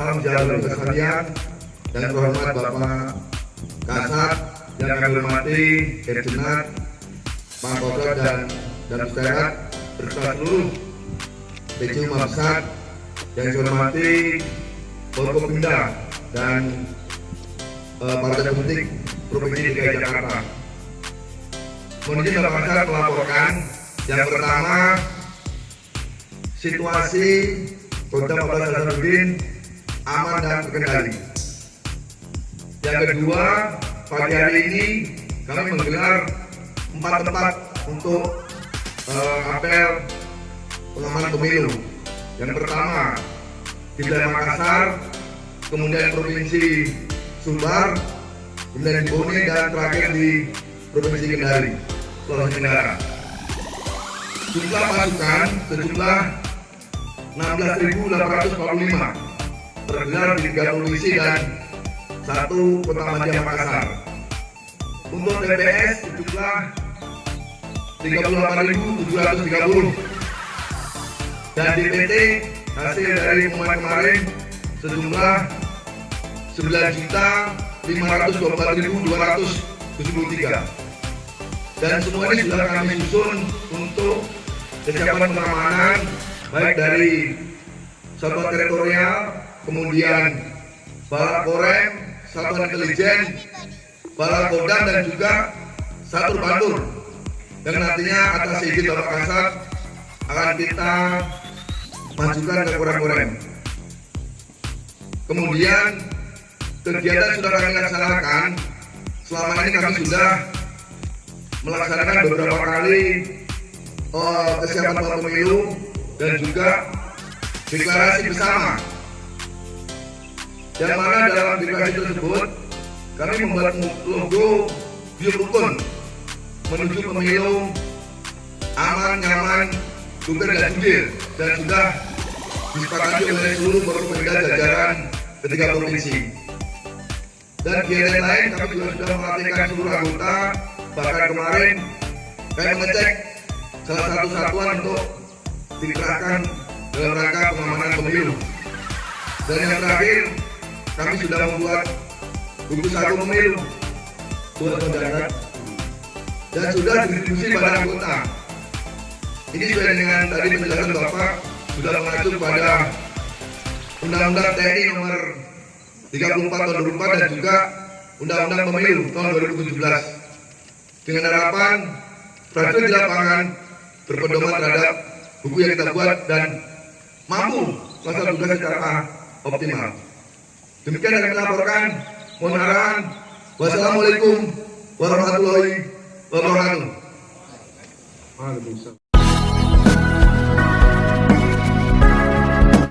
salam sejahtera sekalian, dan terhormat Bapak Kasat yang kami hormati, Irjenat, Pangkostrat dan Puskesmas beserta seluruh PJ Mabsat yang saya hormati, Forkopimda dan Partai Politik Provinsi DKI Jakarta. Mohon izin Bapak Kasat melaporkan yang pertama, situasi Kota Mabes Hasanuddin aman dan terkendali. Yang kedua, pagi hari ini kami menggelar 4 tempat untuk apel pengamanan pemilu. Yang pertama di wilayah Makassar, kemudian Provinsi Sumbar, kemudian di Bone, dan terakhir di Provinsi Kendari, Sulawesi Tenggara. Jumlah pasukan sejumlah 16.845 tergelar di 3 provinsi dan 1 kota madya Makassar. Untuk TPS sejumlah 38.730 dan DPT hasil dari pengumuman kemarin sejumlah 9.524.273 dan semua ini sudah kami susun untuk kesiapan pengamanan baik dari satuan teritorial, kemudian Balak Korem, Satuan Intelijen, Balak Kodam, dan juga Satu Bantul yang nantinya atas izin Bapak Kasat akan kita majukan ke Korem. Kemudian kegiatan sudah kami laksanakan. Selama ini kami sudah melaksanakan beberapa kali kesiapan pemilu dan juga deklarasi bersama, yang mana dalam deklarasi tersebut kami membuat logo biar rukun menuju pemilu aman, nyaman, jujur dan jurdil, dan sudah disepakati oleh seluruh Forkopimda jajaran ketiga provinsi. Dan kegiatan lain kami juga sudah melatihkan seluruh anggota, bahkan kemarin kami mengecek salah satu satuan untuk dikerahkan dalam rangka pengamanan pemilu. Dan yang terakhir, kami sudah membuat buku saku pemilu buat masyarakat dan sudah distribusi pada anggota. Ini sesuai dengan tadi penjelasan Bapak, sudah mengacu pada Undang-Undang TNI nomor 34 tahun 2004 dan juga Undang-Undang Pemilu tahun 2017. Dengan harapan prajurit di lapangan berpedoman terhadap buku yang kita buat dan mampu melaksanakan tugas secara optimal. Demikian yang kami laporkan. Mohon arahan. Wassalamualaikum warahmatullahi wabarakatuh.